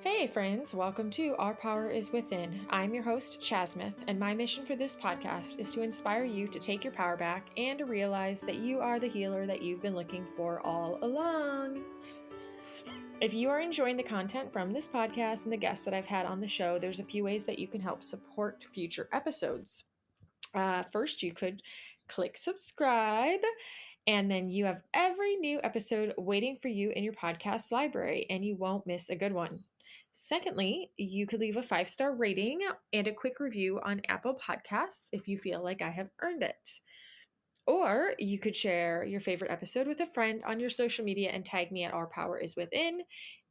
Hey friends, welcome to Our Power is Within. I'm your host, Chasmith, and my mission for this podcast is to inspire you to take your power back and to realize that you are the healer that you've been looking for all along. If you are enjoying the content from this podcast and the guests that I've had on the show, there's a few ways that you can help support future episodes. First, you could click subscribe, and then you have every new episode waiting for you in your podcast library, and you won't miss a good one. Secondly, you could leave a 5-star rating and a quick review on Apple Podcasts if you feel like I have earned it. Or you could share your favorite episode with a friend on your social media and tag me at Our Power is Within.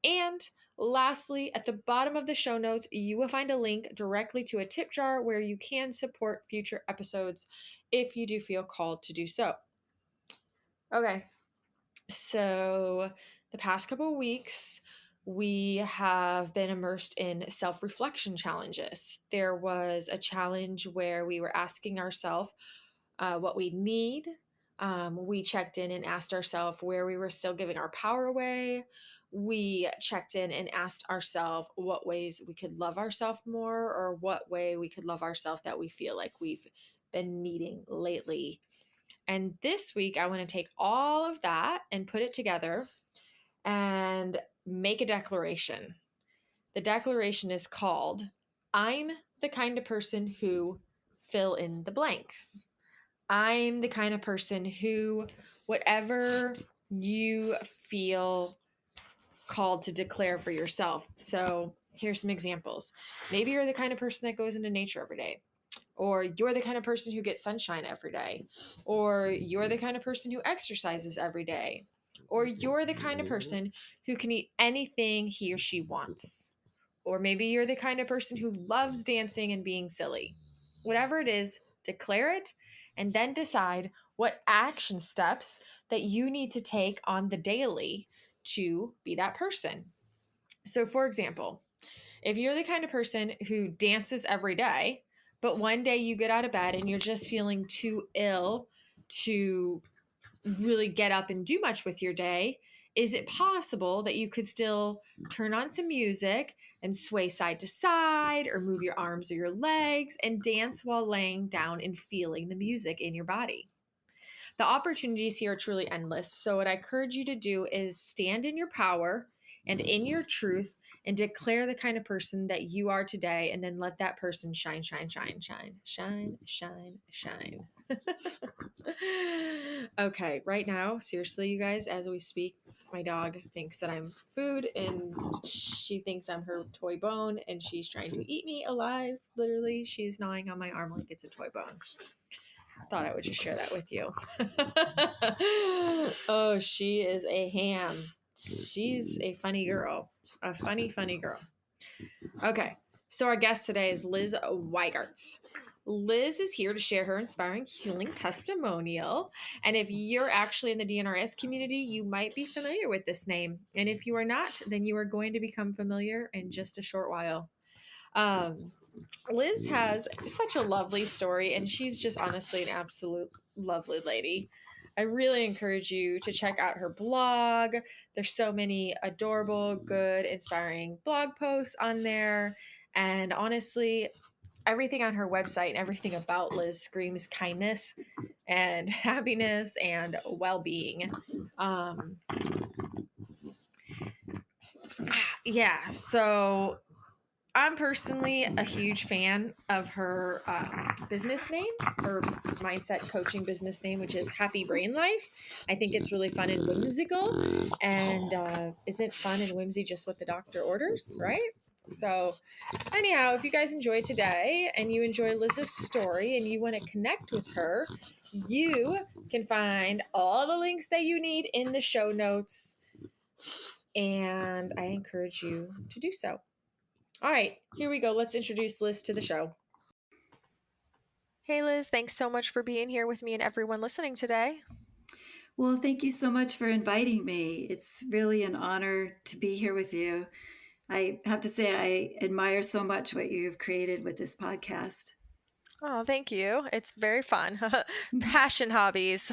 And lastly, at the bottom of the show notes, you will find a link directly to a tip jar where you can support future episodes if you do feel called to do so. Okay, so the past couple of weeks, we have been immersed in self-reflection challenges. There was a challenge where we were asking ourselves what we need. We checked in and asked ourselves where we were still giving our power away. We checked in and asked ourselves what ways we could love ourselves more, or what way we could love ourselves that we feel like we've been needing lately. And this week, I want to take all of that and put it together and make a declaration. The declaration is called, I'm the kind of person who fill in the blanks. I'm the kind of person who, whatever you feel called to declare for yourself. So here's some examples. Maybe you're the kind of person that goes into nature every day. Or you're the kind of person who gets sunshine every day. Or you're the kind of person who exercises every day. Or you're the kind of person who can eat anything he or she wants. Or maybe you're the kind of person who loves dancing and being silly. Whatever it is, declare it and then decide what action steps that you need to take on the daily to be that person. So, for example, if you're the kind of person who dances every day, but one day you get out of bed and you're just feeling too ill to really get up and do much with your day, is it possible that you could still turn on some music and sway side to side or move your arms or your legs and dance while laying down and feeling the music in your body? The opportunities here are truly endless. So what I encourage you to do is stand in your power and in your truth and declare the kind of person that you are today, and then let that person shine, shine, shine, shine, shine, shine, shine. Okay, right now, seriously, you guys, as we speak, my dog thinks that I'm food and she thinks I'm her toy bone and she's trying to eat me alive. Literally, she's gnawing on my arm like it's a toy bone. Thought I would just share that with you. Oh, she is a ham. She's a funny girl. A funny, funny girl. Okay, so our guest today is Liz Wiegardt. Liz is here to share her inspiring healing testimonial. And if you're actually in the DNRS community, you might be familiar with this name. And if you are not, then you are going to become familiar in just a short while. Liz has such a lovely story, and she's just honestly an absolute lovely lady. I really encourage you to check out her blog. There's so many adorable, good, inspiring blog posts on there. And honestly, everything on her website and everything about Liz screams kindness and happiness and well-being. Yeah, so I'm personally a huge fan of her business name, her mindset coaching business name, which is Happy Brain Life. I think it's really fun and whimsical. And isn't fun and whimsy just what the doctor orders, right? So anyhow, if you guys enjoyed today and you enjoy Liz's story and you want to connect with her, you can find all the links that you need in the show notes. And I encourage you to do so. All right, here we go. Let's introduce Liz to the show. Hey, Liz, thanks so much for being here with me and everyone listening today. Well, thank you so much for inviting me. It's really an honor to be here with you. I have to say, I admire so much what you've created with this podcast. Oh, thank you. It's very fun. Passion hobbies.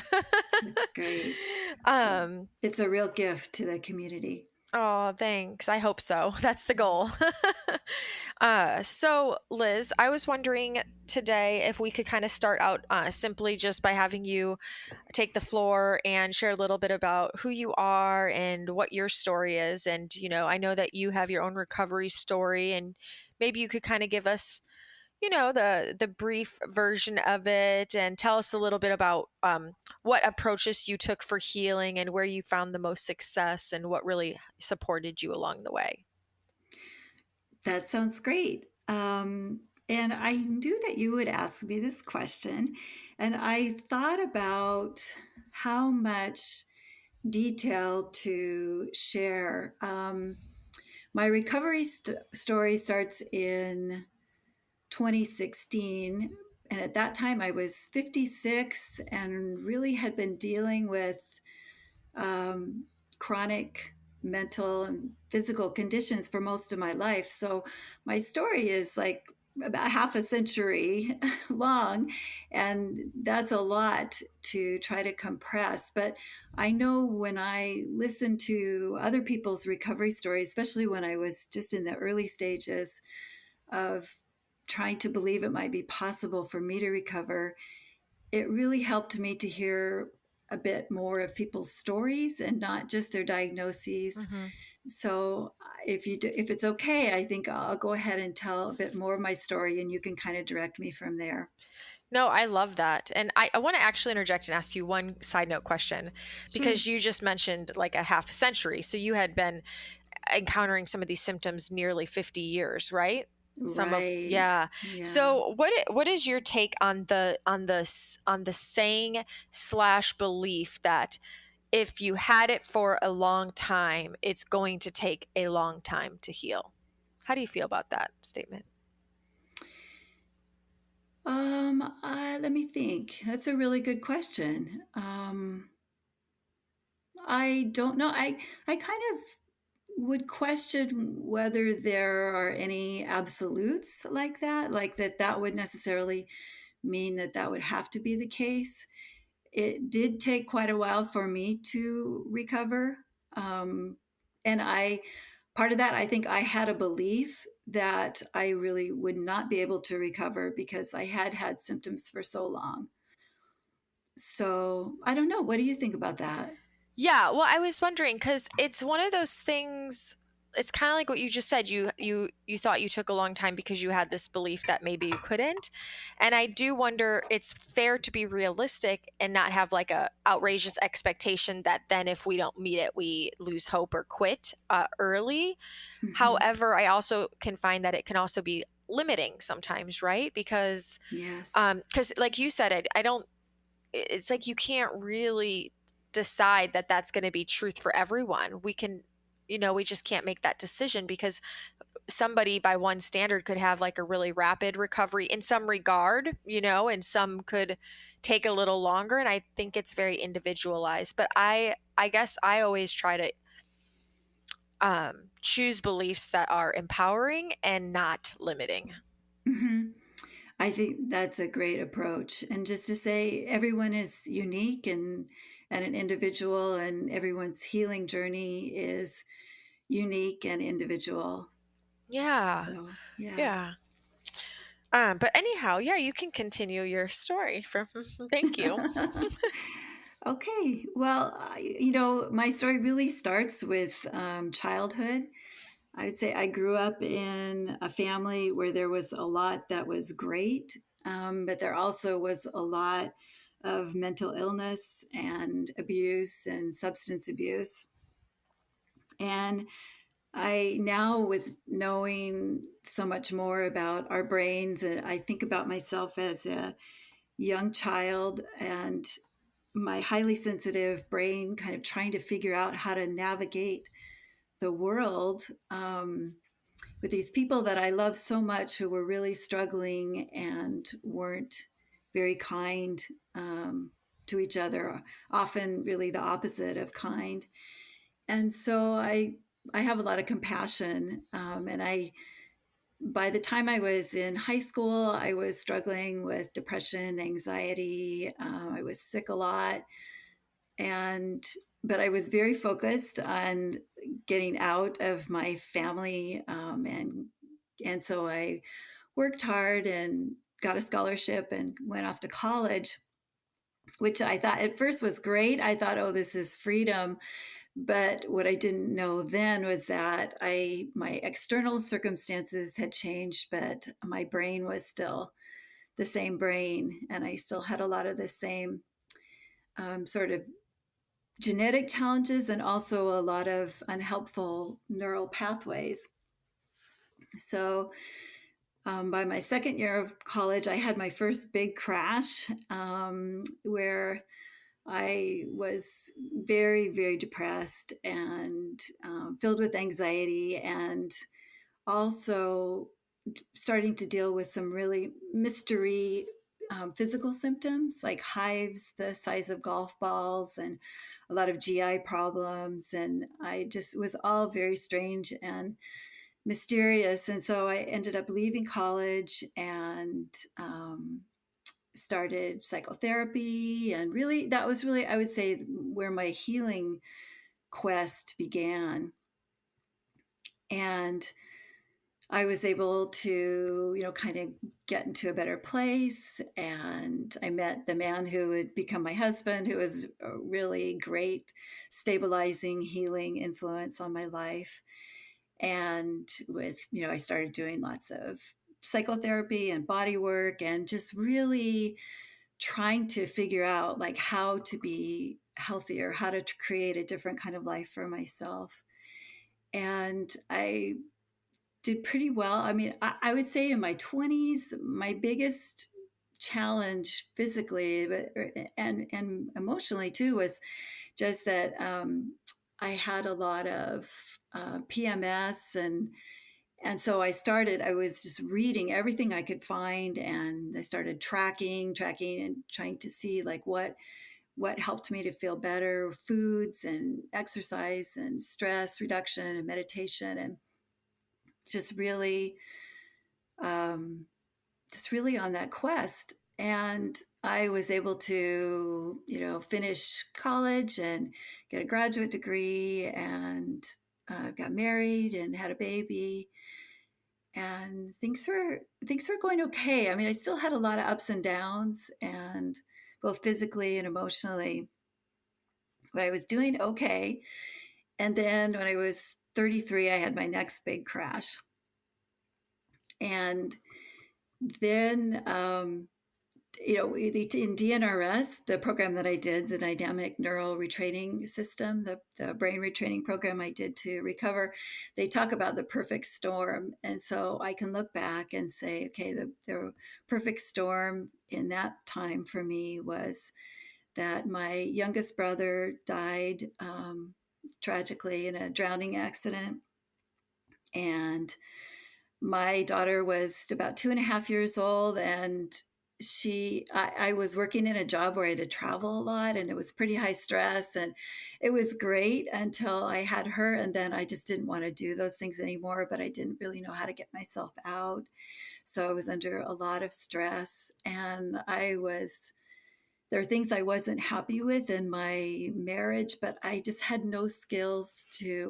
It's great. It's a real gift to the community. Oh, thanks. I hope so. That's the goal. So, Liz, I was wondering today if we could kind of start out simply just by having you take the floor and share a little bit about who you are and what your story is. And, I know that you have your own recovery story, and maybe you could kind of give us, the brief version of it and tell us a little bit about what approaches you took for healing and where you found the most success and what really supported you along the way. That sounds great. And I knew that you would ask me this question, and I thought about how much detail to share. My recovery story starts in 2016. And at that time, I was 56 and really had been dealing with um, chronic mental and physical conditions for most of my life. So my story is like about half a century long, and that's a lot to try to compress. But I know when I listen to other people's recovery stories, especially when I was just in the early stages of trying to believe it might be possible for me to recover, it really helped me to hear a bit more of people's stories and not just their diagnoses. Mm-hmm. So if it's okay, I think I'll go ahead and tell a bit more of my story, and you can kind of direct me from there. No, I love that. And I want to actually interject and ask you one side note question, Sure. because you just mentioned like a half a century. So you had been encountering some of these symptoms nearly 50 years, right? Some of, Right. yeah. Yeah. So what is your take on the saying slash belief that if you had it for a long time, it's going to take a long time to heal? How do you feel about that statement? Let me think. That's a really good question. I don't know. I kind of would question whether there are any absolutes like that would necessarily mean that that would have to be the case. It did take quite a while for me to recover. Um, and part of that, I think I had a belief that I really would not be able to recover because I had had symptoms for so long. So I don't know. What do you think about that? Yeah, well, I was wondering because it's one of those things. It's kind of like what you just said. You thought you took a long time because you had this belief that maybe you couldn't, and I do wonder. It's fair to be realistic and not have like a outrageous expectation that then if we don't meet it, we lose hope or quit early. Hmm. However, I also can find that it can also be limiting sometimes, right? Yes. Because like you said, I don't it's like you can't really decide that that's going to be truth for everyone. We can, we just can't make that decision because somebody by one standard could have like a really rapid recovery in some regard, and some could take a little longer, and I think it's very individualized. But I guess I always try to choose beliefs that are empowering and not limiting. Hmm. I think that's a great approach. And just to say, everyone is unique and an individual, and everyone's healing journey is unique and individual. Yeah. So, yeah. Yeah. But anyhow, yeah, you can continue your story from thank you. Okay. Well, my story really starts with childhood. I would say I grew up in a family where there was a lot that was great, but there also was a lot of mental illness and abuse and substance abuse. And I now, with knowing so much more about our brains, I think about myself as a young child and my highly sensitive brain kind of trying to figure out how to navigate the world with these people that I love so much who were really struggling and weren't very kind to each other, often really the opposite of kind. And so I have a lot of compassion, and I by the time I was in high school, I was struggling with depression, anxiety. I was sick a lot, But I was very focused on getting out of my family, and so I worked hard and got a scholarship and went off to college, which I thought at first was great. I thought, oh, this is freedom. But what I didn't know then was that my external circumstances had changed, but my brain was still the same brain, and I still had a lot of the same sort of genetic challenges and also a lot of unhelpful neural pathways. So by my second year of college, I had my first big crash where I was very, very depressed and filled with anxiety, and also starting to deal with some really mystery physical symptoms like hives the size of golf balls and a lot of GI problems. And I just was all very strange and mysterious. And so I ended up leaving college and started psychotherapy. And really, that was really, I would say, where my healing quest began. And I was able to, kind of get into a better place. And I met the man who would become my husband, who was a really great stabilizing, healing influence on my life. And I started doing lots of psychotherapy and body work and just really trying to figure out like how to be healthier, how to create a different kind of life for myself. And I did pretty well. I mean, I would say in my 20s, my biggest challenge physically and emotionally too was just that I had a lot of PMS, and so I was just reading everything I could find, and I started tracking and trying to see like what helped me to feel better, foods and exercise and stress reduction and meditation, and just really on that quest. And I was able to, finish college and get a graduate degree, and got married and had a baby. And things were going okay. I mean, I still had a lot of ups and downs, and both physically and emotionally, but I was doing okay. And then when I was 33, I had my next big crash. And then in DNRS, the program that I did, the dynamic neural retraining system, the brain retraining program I did to recover, they talk about the perfect storm. And so I can look back and say, okay, the perfect storm in that time for me was that my youngest brother died tragically in a drowning accident. And my daughter was about 2.5 years old, and I was working in a job where I had to travel a lot, and it was pretty high stress, and it was great until I had her. And then I just didn't want to do those things anymore, but I didn't really know how to get myself out. So I was under a lot of stress, and there are things I wasn't happy with in my marriage, but I just had no skills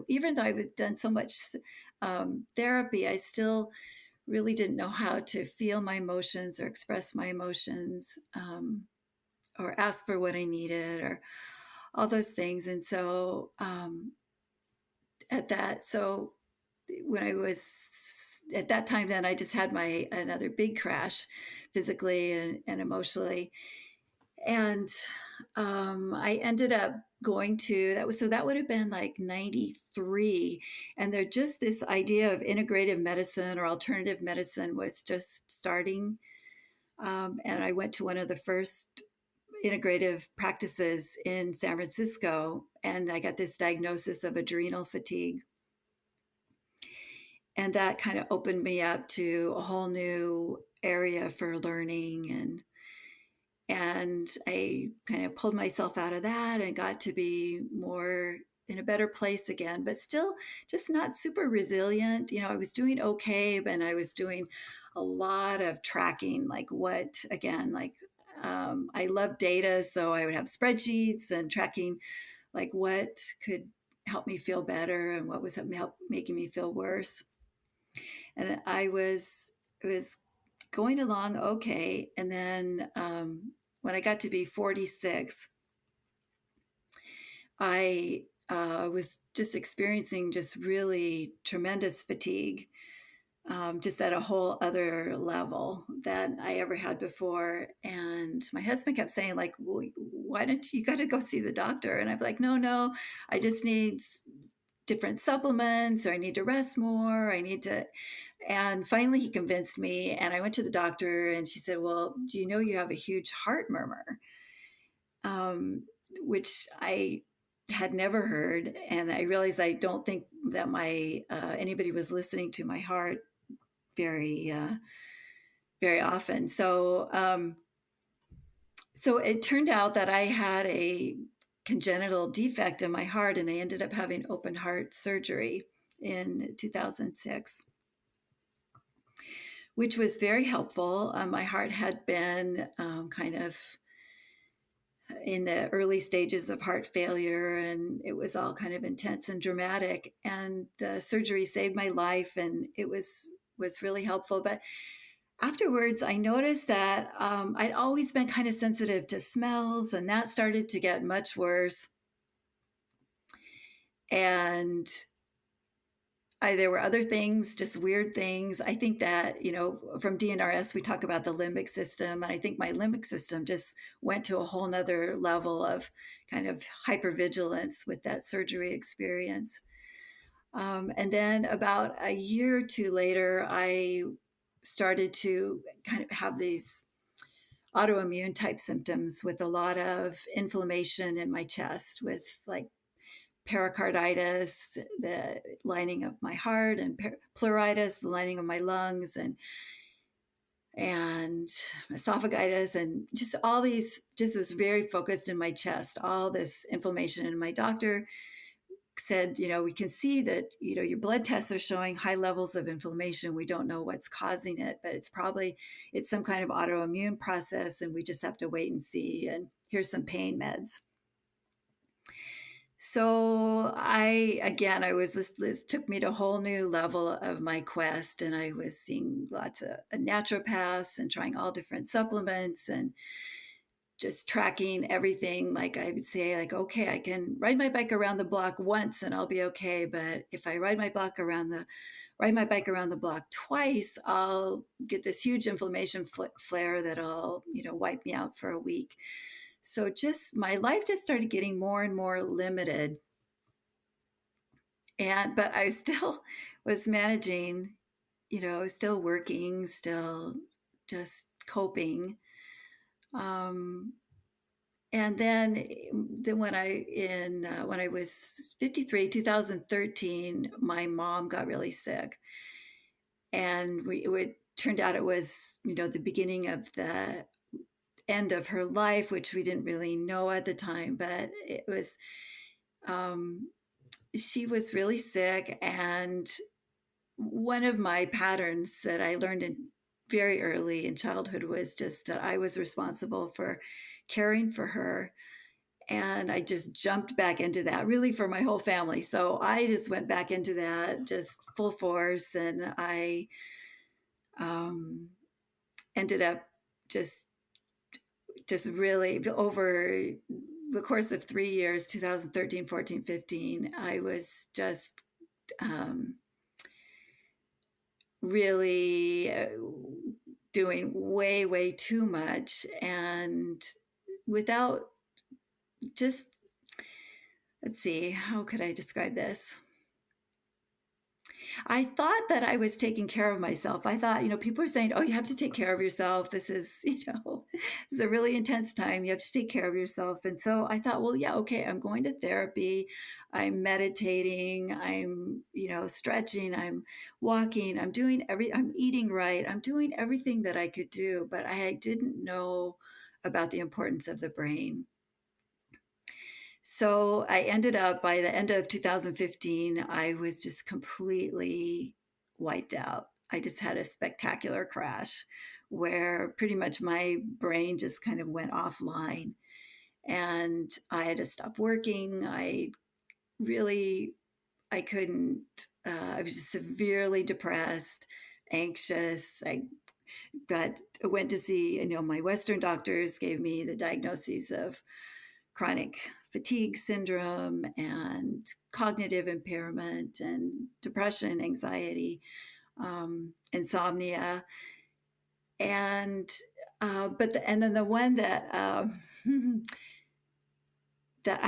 even though I've done so much therapy, I still really didn't know how to feel my emotions or express my emotions, or ask for what I needed, or all those things. And so when I was at that time, then I just had another big crash physically and emotionally. And I ended up going to that would have been like 93, and there just this idea of integrative medicine or alternative medicine was just starting, and I went to one of the first integrative practices in San Francisco, and I got this diagnosis of adrenal fatigue, and that kind of opened me up to a whole new area for learning. And I kind of pulled myself out of that and got to be more in a better place again, but still just not super resilient. I was doing okay, and I was doing a lot of tracking, like I love data, so I would have spreadsheets and tracking like what could help me feel better and what was making me feel worse. And it was going along okay. And then when I got to be 46, I was just experiencing just really tremendous fatigue, just at a whole other level that I ever had before. And my husband kept saying, like, well, why don't you got to go see the doctor? And I'm like, no, I just need different supplements, or I need to rest more. And finally he convinced me, and I went to the doctor, and she said, well, do you know you have a huge heart murmur? Which I had never heard. And I realized I don't think that anybody was listening to my heart very, very often. So it turned out that I had a congenital defect in my heart, and I ended up having open heart surgery in 2006, which was very helpful. My heart had been kind of in the early stages of heart failure, and it was all kind of intense and dramatic. And the surgery saved my life, and it was really helpful. But afterwards, I noticed that I'd always been kind of sensitive to smells, and that started to get much worse. And there were other things, just weird things. I think that, from DNRS, we talk about the limbic system. And I think my limbic system just went to a whole nother level of kind of hypervigilance with that surgery experience. And then about a year or two later, I started to kind of have these autoimmune type symptoms with a lot of inflammation in my chest, with like pericarditis, the lining of my heart, and pleuritis, the lining of my lungs, and esophagitis, and just all these, just was very focused in my chest, all this inflammation. And my doctor said, we can see that, your blood tests are showing high levels of inflammation. We don't know what's causing it, but it's some kind of autoimmune process, and we just have to wait and see. And here's some pain meds. So this took me to a whole new level of my quest, and I was seeing lots of naturopaths and trying all different supplements and just tracking everything. Like I would say, like, okay, I can ride my bike around the block once and I'll be okay. But if I ride my bike around the block twice, I'll get this huge inflammation flare that'll, wipe me out for a week. So just my life just started getting more and more limited. But I still was managing, still working, still just coping. And then when I was 53, 2013, my mom got really sick, and it turned out it was, the beginning of the end of her life, which we didn't really know at the time, but it was, she was really sick. And one of my patterns that I learned very early in childhood was just that I was responsible for caring for her. And I just jumped back into that, really, for my whole family. So I just went back into that just full force. And I ended up just really, over the course of 3 years, 2013, 14, 15, I was just really doing way, way too much. And without just, let's see, how could I describe this? I thought that I was taking care of myself. I thought, people are saying, oh, you have to take care of yourself. This is, this is a really intense time. You have to take care of yourself. And so I thought, well, yeah, okay, I'm going to therapy. I'm meditating. I'm, stretching. I'm walking. I'm eating right. I'm doing everything that I could do, but I didn't know about the importance of the brain. So I ended up, by the end of 2015, I was just completely wiped out. I just had a spectacular crash where pretty much my brain just kind of went offline. And I had to stop working. I couldn't, I was just severely depressed, anxious. Went to see, my Western doctors gave me the diagnosis of chronic fatigue syndrome and cognitive impairment and depression, anxiety, insomnia. And, and then the one that, that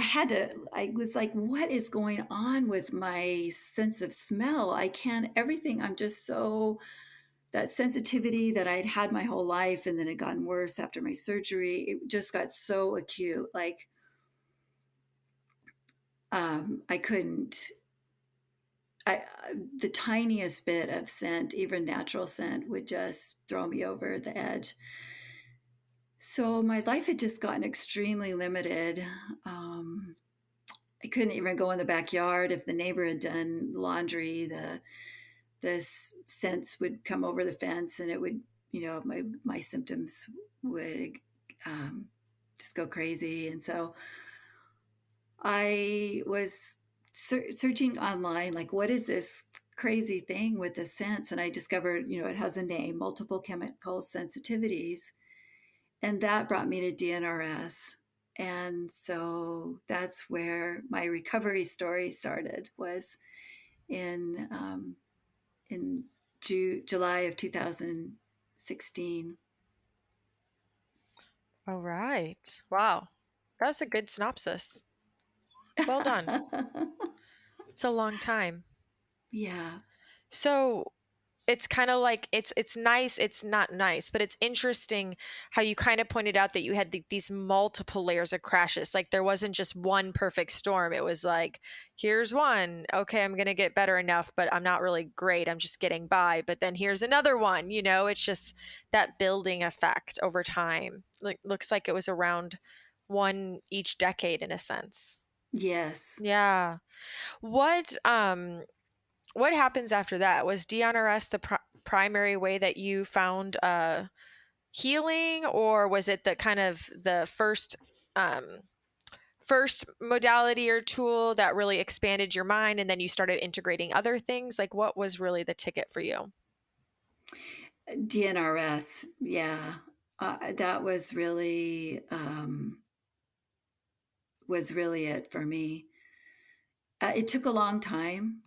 I was like, what is going on with my sense of smell? I'm just so, that sensitivity that I'd had my whole life and then it gotten worse after my surgery, it just got so acute. Like, I couldn't, the tiniest bit of scent, even natural scent, would just throw me over the edge. So my life had just gotten extremely limited. I couldn't even go in the backyard if the neighbor had done laundry. The scents would come over the fence, and it would, my symptoms would just go crazy. And so I was searching online, like, what is this crazy thing with the scents? And I discovered, it has a name, multiple chemical sensitivities. And that brought me to DNRS. And so that's where my recovery story started, was in July of 2016. All right. Wow. That was a good synopsis. Well done. It's a long time. Yeah. So it's kind of like it's nice, it's not nice, but it's interesting how you kind of pointed out that you had these multiple layers of crashes. Like there wasn't just one perfect storm. It was like, here's one, okay, I'm gonna get better enough, but I'm not really great, I'm just getting by. But then here's another one, it's just that building effect over time. Like looks like it was around one each decade in a sense. Yes. Yeah. What happens after that? Was DNRS the primary way that you found healing, or was it the kind of the first modality or tool that really expanded your mind, and then you started integrating other things? Like, what was really the ticket for you? DNRS. Yeah. That was really it for me. It took a long time,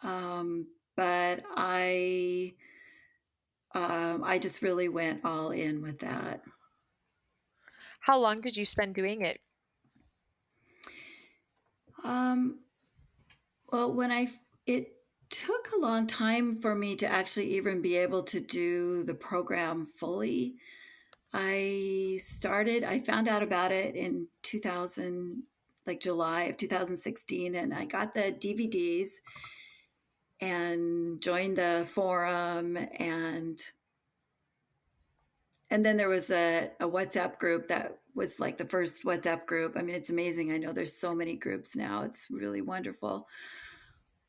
but I just really went all in with that. How long did you spend doing it? Well, it took a long time for me to actually even be able to do the program fully. I found out about it in 2000, like July of 2016, and I got the DVDs and joined the forum, and then there was a WhatsApp group that was like the first WhatsApp group. I mean, it's amazing. I know there's so many groups now. It's really wonderful.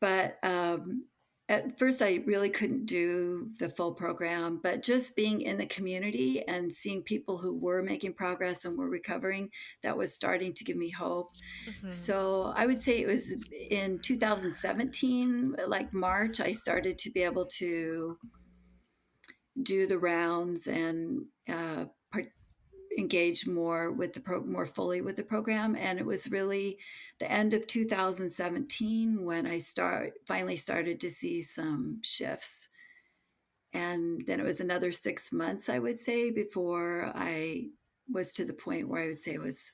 But at first, I really couldn't do the full program, but just being in the community and seeing people who were making progress and were recovering, that was starting to give me hope. Mm-hmm. So I would say it was in 2017, like March, I started to be able to do the rounds and engage more with more fully with the program. And it was really the end of 2017 when I finally started to see some shifts. And then it was another 6 months, I would say, before I was to the point where I would say I was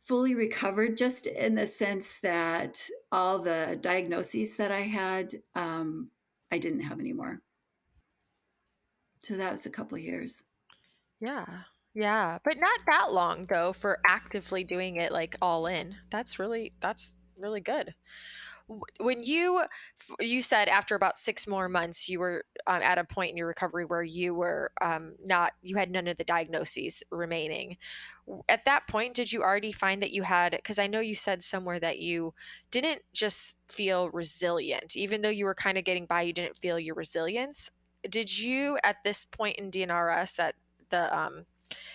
fully recovered, just in the sense that all the diagnoses that I had, I didn't have anymore. So that was a couple of years. Yeah. Yeah. But not that long though for actively doing it like all in. That's really good. When you said after about 6 more months you were at a point in your recovery where you were not you had none of the diagnoses remaining. At that point, did you already find that you had, because I know you said somewhere that you didn't just feel resilient, even though you were kind of getting by, you didn't feel your resilience. did you at this point in DNRS at the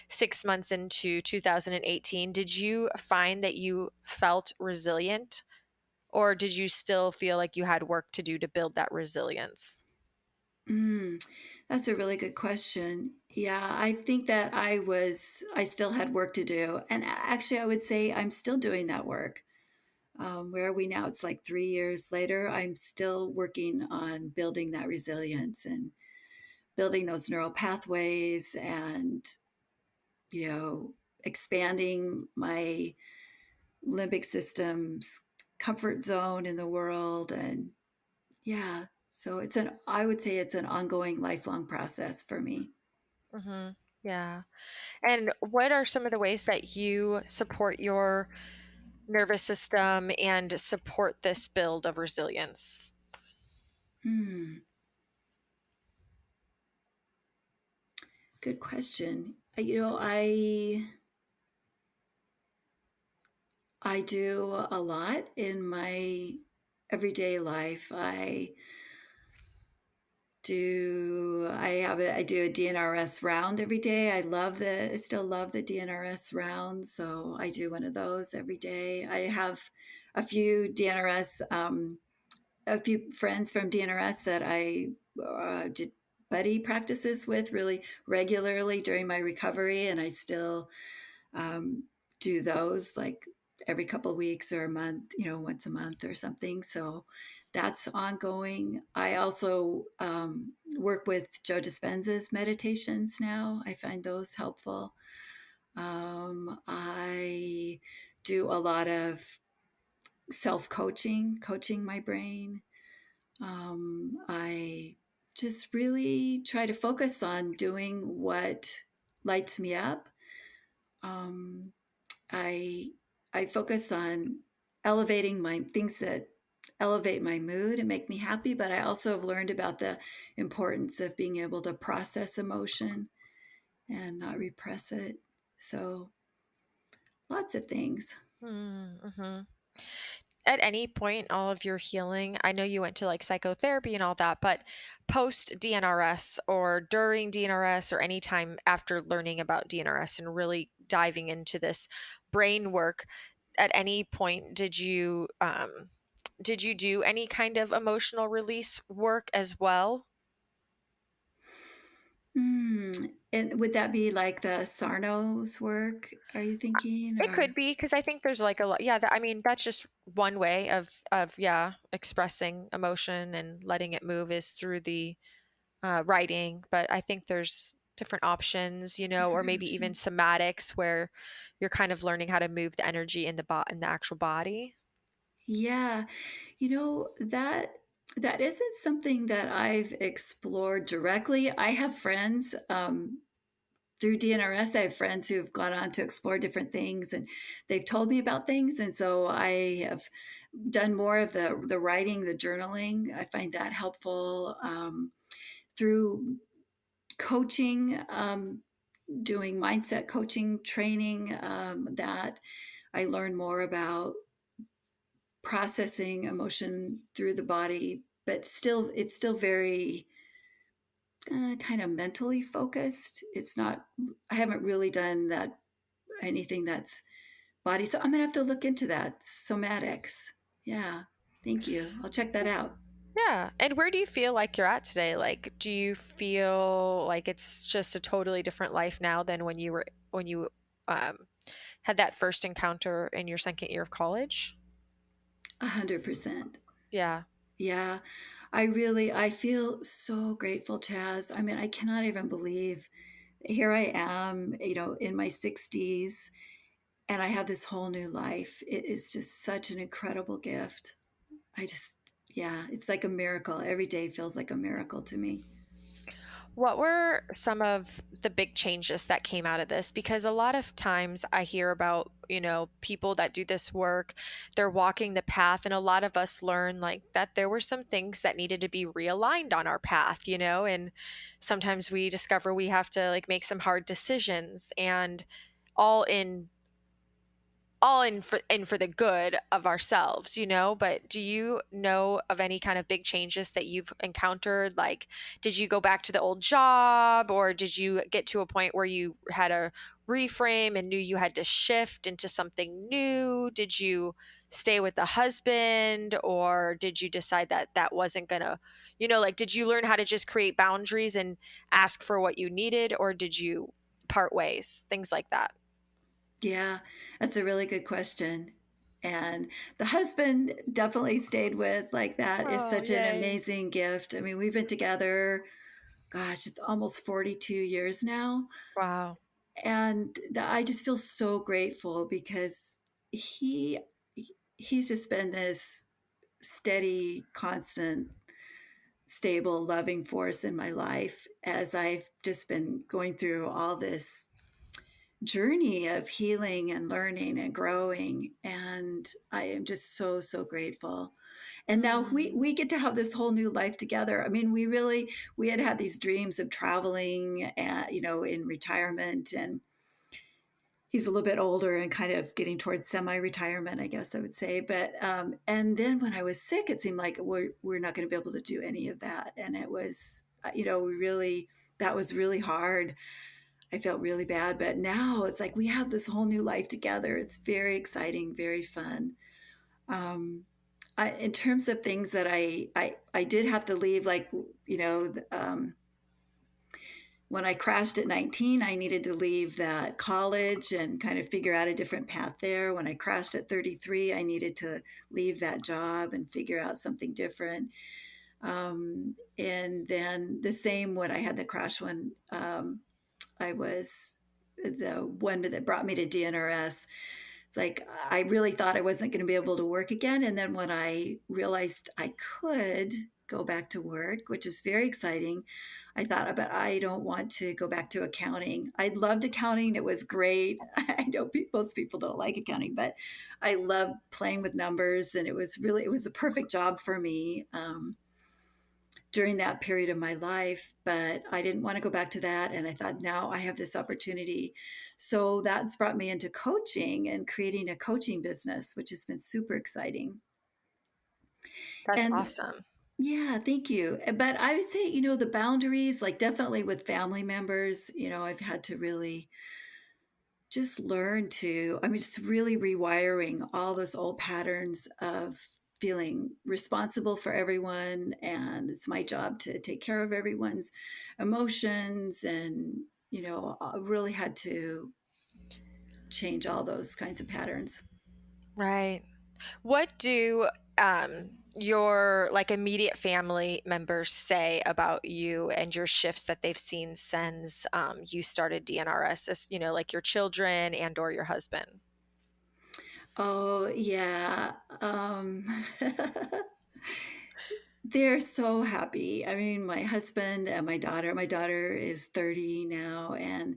6 months into 2018, did you find that you felt resilient, or did you still feel like you had work to do to build that resilience? Mm, that's a really good question. Yeah, I think that I still had work to do. And actually, I would say I'm still doing that work. Where are we now? It's like 3 years later. I'm still working on building that resilience and building those neural pathways and, you know, expanding my limbic system's comfort zone in the world. And yeah, so I would say it's an ongoing, lifelong process for me. Mm-hmm. Yeah. And what are some of the ways that you support your nervous system and support this build of resilience? Hmm, good question. I do a lot in my everyday life. I do a DNRS round every day. I still love the DNRS round, so I do one of those every day. I have a few DNRS a few friends from DNRS that I did buddy practices with really regularly during my recovery, and I still um, do those like every couple of weeks or a month, once a month or something. So that's ongoing. I also work with Joe Dispenza's meditations now. I find those helpful. I do a lot of self coaching my brain. I just really try to focus on doing what lights me up. Um, I I focus on elevating my things that elevate my mood and make me happy, but I also have learned about the importance of being able to process emotion and not repress it. So lots of things. Mm-hmm. At any point, all of your healing, I know you went to like psychotherapy and all that, but post DNRS or during DNRS or any time after learning about DNRS and really diving into this brain work, at any point did you do any kind of emotional release work as well? Hmm. And would that be like the Sarno's work? Are you thinking, It or? could be because I think there's like a lot. Yeah, I mean that's just one way of yeah expressing emotion and letting it move is through the writing. But I think there's different options, or Different maybe even options? somatics where you're kind of learning how to move the energy in in the actual body. Yeah, that isn't something that I've explored directly. I have friends through DNRS. I have friends who've gone on to explore different things, and they've told me about things. And so I have done more of the writing, the journaling. I find that helpful through coaching, doing mindset coaching training. That I learn more about processing emotion through the body, but still, it's still very kind of mentally focused. It's not, I haven't really done that, anything that's body. So I'm going to have to look into that. Somatics. Yeah. Thank you. I'll check that out. Yeah. And where do you feel like you're at today? Like, do you feel like it's just a totally different life now than when you um, had that first encounter in your second year of college? 100%. Yeah. Yeah. I feel so grateful, Chaz. I mean, I cannot even believe here I am, in my 60s, and I have this whole new life. It is just such an incredible gift. I just, yeah, it's like a miracle. Every day feels like a miracle to me. What were some of the big changes that came out of this? Because a lot of times I hear about, people that do this work, they're walking the path, and a lot of us learn like that there were some things that needed to be realigned on our path, and sometimes we discover we have to like make some hard decisions and all in all in for the good of ourselves, you know. But do you know of any kind of big changes that you've encountered? Like, did you go back to the old job, or did you get to a point where you had a reframe and knew you had to shift into something new? Did you stay with the husband, or did you decide that that wasn't gonna, you know, like, did you learn how to just create boundaries and ask for what you needed, or did you part ways? Things like that. Yeah, that's a really good question. And the husband definitely stayed with, like, that is Oh, such an yay. amazing gift. I mean, we've been together, gosh, it's almost 42 years now. Wow. And I just feel so grateful because he he's just been this steady, constant, stable, loving force in my life as I've just been going through all this journey of healing and learning and growing. And I am just so, so grateful. And now Mm. we get to have this whole new life together. I mean, we had these dreams of traveling, in retirement, and he's a little bit older and kind of getting towards semi-retirement, I guess I would say. But and then when I was sick, it seemed like we're not going to be able to do any of that, and it was, we really, that was really hard. I felt really bad, but now it's like we have this whole new life together. It's very exciting, very fun. Um, in terms of things that I did have to leave, like, when I crashed at 19, I needed to leave that college and kind of figure out a different path there. When I crashed at 33, I needed to leave that job and figure out something different. And then the same when I had the crash when I was the one that brought me to DNRS. It's like I really thought I wasn't going to be able to work again. And then when I realized I could go back to work, which is very exciting, I thought, but I don't want to go back to accounting. I loved accounting. It was great. I know most people don't like accounting, but I loved playing with numbers. And it was a perfect job for me. During that period of my life, but I didn't want to go back to that. And I thought, now I have this opportunity. So that's brought me into coaching and creating a coaching business, which has been super exciting. That's And awesome. yeah, thank you. But I would say, the boundaries, like definitely with family members, I've had to really just learn to, I mean, just really rewiring all those old patterns of feeling responsible for everyone. And it's my job to take care of everyone's emotions. And, I really had to change all those kinds of patterns. Right. What do your like immediate family members say about you and your shifts that they've seen since you started DNRS, you know, like your children and or your husband? Oh, yeah. They're so happy. I mean, my husband and my daughter is 30 now, and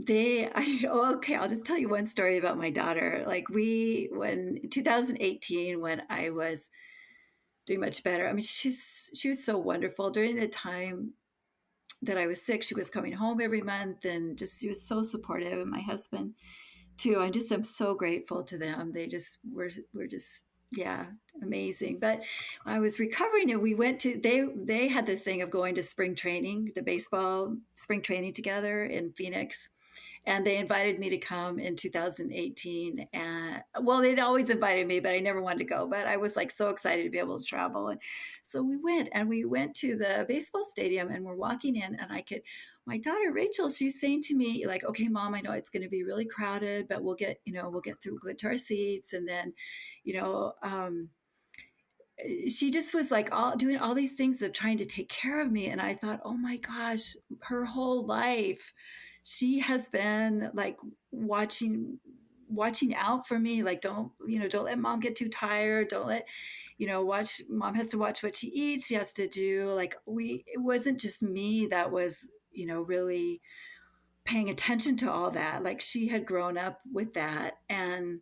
okay, I'll just tell you one story about my daughter. Like, when 2018, when I was doing much better, I mean, she was so wonderful during the time that I was sick. She was coming home every month, and just she was so supportive. And my husband too. I'm so grateful to them. They just were just, yeah, amazing. But when I was recovering, and we went to they had this thing of going to spring training, the baseball spring training together in Phoenix, and they invited me to come in 2018. And well, they'd always invited me, but I never wanted to go. But I was like so excited to be able to travel, and so we went to the baseball stadium, and we're walking in, and my daughter Rachel, she's saying to me like, okay, mom, I know it's going to be really crowded, but we'll get to our seats. And then, you know she just was like all doing all these things of trying to take care of me. And I thought, oh my gosh, her whole life she has been like watching out for me, like, don't let mom get too tired, don't let, watch, mom has to watch what she eats, she has to do, like, it wasn't just me that was, really paying attention to all that. Like, she had grown up with that. And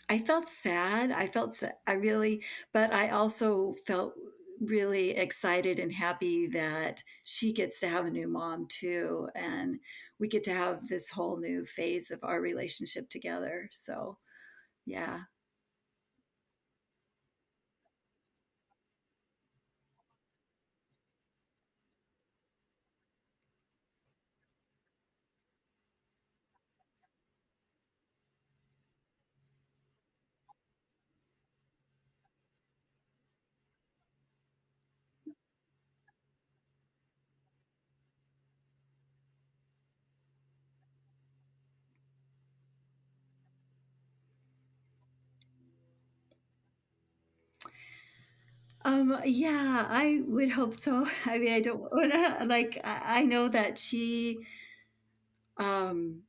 I felt sad. I really, but I also felt really excited and happy that she gets to have a new mom too. And we get to have this whole new phase of our relationship together. So, yeah. Yeah, I would hope so. I mean, I don't want to, like, I know that um,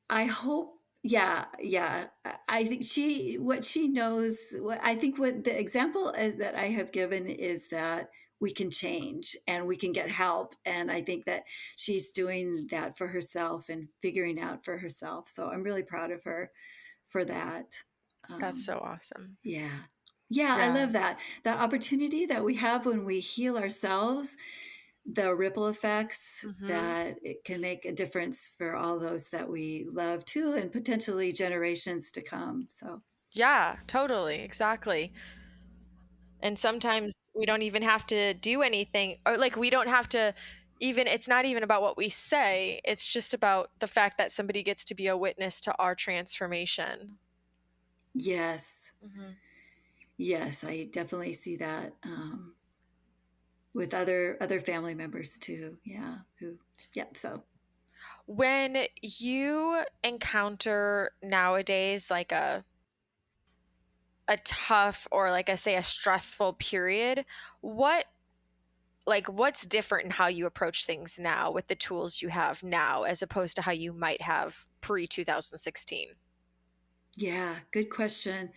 I hope, yeah, yeah. I think what she knows, what I think what the example that I have given is that we can change and we can get help. And I think that she's doing that for herself and figuring out for herself. So I'm really proud of her for that. That's Um, so awesome. yeah. Yeah, I Yeah. love that. That opportunity that we have when we heal ourselves, the ripple effects Hmm. that it can make a difference for all those that we love too, and potentially generations to come. So, Yeah, totally. Exactly. And sometimes we don't even have to do anything, or like we don't have to even, it's not even about what we say, it's just about the fact that somebody gets to be a witness to our transformation. yes, Hmm. yes, I definitely see that with other family members too. Yeah, who, yeah. So, When you encounter nowadays like a tough, or like I say a stressful period, what what's different in how you approach things now with the tools you have now as opposed to how you might have pre 2016? yeah, good question.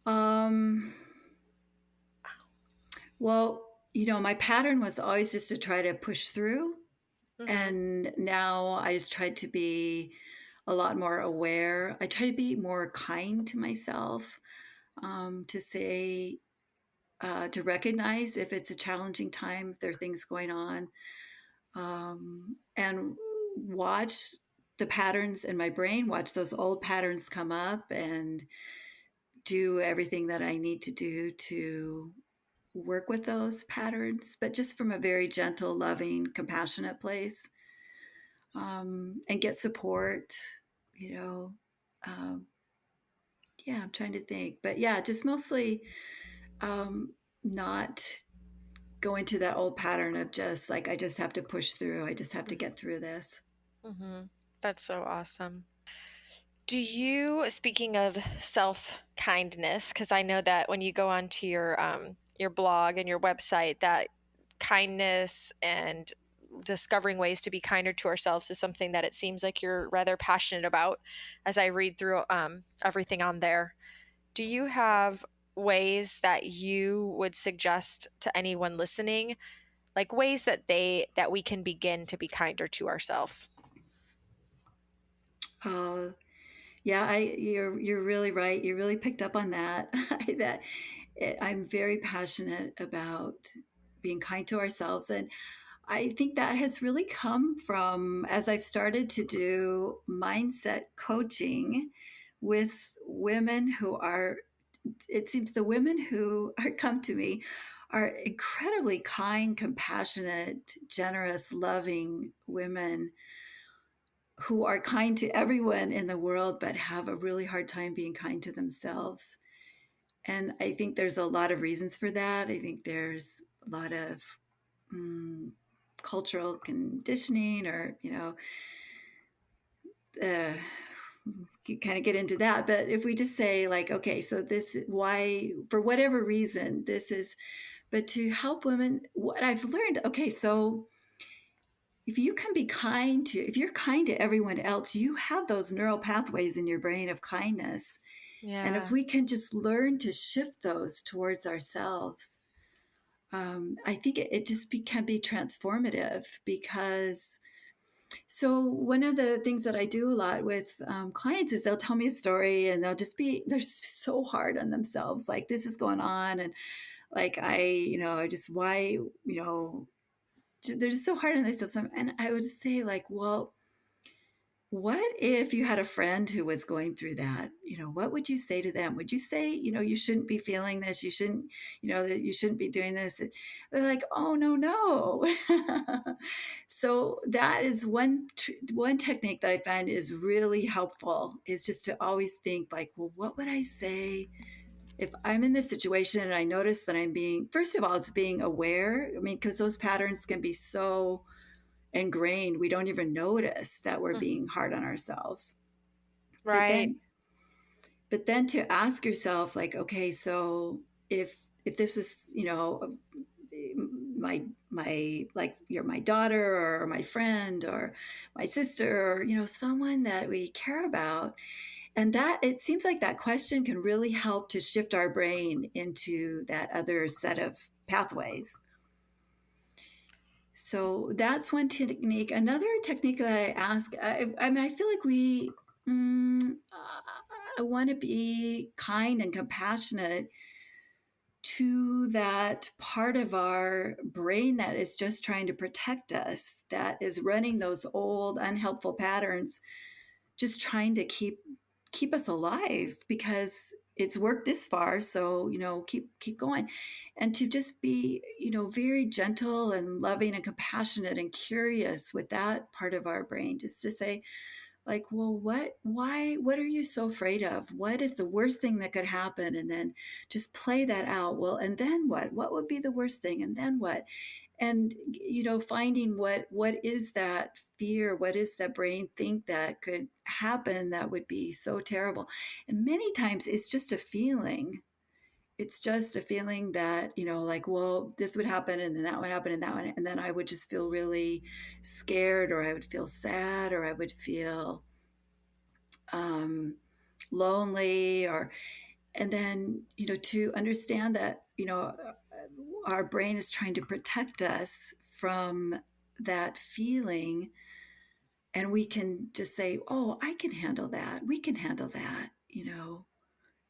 Um, well, my pattern was always just to try to push through. Hmm. And now I just try to be a lot more aware. I try to be more kind to myself, to say, to recognize if it's a challenging time, if there are things going on, and watch the patterns in my brain, watch those old patterns come up, and do everything that I need to do to work with those patterns, but just from a very gentle, loving, compassionate place, and get support, you know. Um, yeah, I'm trying to think, but yeah, just mostly not go into that old pattern of just like, I just have to push through, I just have to get through this. Hmm. That's so awesome. Do you, speaking of self-kindness, because I know that when you go onto your blog and your website, that kindness and discovering ways to be kinder to ourselves is something that it seems like you're rather passionate about as I read through everything on there. Do you have ways that you would suggest to anyone listening, like ways that we can begin to be kinder to ourselves? uh, yeah, you're really right, you really picked up on that. That I'm very passionate about being kind to ourselves, and I think that has really come from as I've started to do mindset coaching with women who are, it seems the women who are come to me are incredibly kind, compassionate, generous, loving women who are kind to everyone in the world, but have a really hard time being kind to themselves. And I think there's a lot of reasons for that. I think there's a lot of mm, cultural conditioning, or uh, kind of get into that. But if we just say like, okay, so this, why, for whatever reason this is, but to help women, what I've learned, okay, so if you can be kind to, if you're kind to everyone else, you have those neural pathways in your brain of kindness. And if Yeah. we can just learn to shift those towards ourselves, I think it just can be transformative. Because so one of the things that I do a lot with clients is they'll tell me a story and they're so hard on themselves, like this is going on, and like I just, why, you know they're just so hard on themselves. And I would say, like, well, what if you had a friend who was going through that? What would you say to them? Would you say, you shouldn't be feeling this, you shouldn't, that you shouldn't be doing this? They're like, oh, no, no. So that is one technique that I find is really helpful, is just to always think, like, well, what would I say if I'm in this situation and I notice that I'm being, first of all, it's being aware. I mean, because those patterns can be so ingrained, we don't even notice that we're being hard on ourselves. Right. But then to ask yourself, like, okay, so if this was, my like, you're my daughter or my friend or my sister, or someone that we care about, and that, it seems like that question can really help to shift our brain into that other set of pathways. So that's one technique. Another technique that I ask, I mean, I feel like I want to be kind and compassionate to that part of our brain that is just trying to protect us, that is running those old unhelpful patterns, just trying to keep us alive, because it's worked this far. So, keep going. And to just be, very gentle and loving and compassionate and curious with that part of our brain, just to say, like, well, what are you so afraid of? What is the worst thing that could happen? And then just play that out. Well, and then what would be the worst thing? And then what? And, finding what is that fear, what is that brain think that could happen that would be so terrible. And many times it's just a feeling. It's just a feeling that, like, well, this would happen, and then that would happen, and that one, and then I would just feel really scared, or I would feel sad, or I would feel lonely, and then, to understand that, our brain is trying to protect us from that feeling. And we can just say, oh, I can handle that. We can handle that,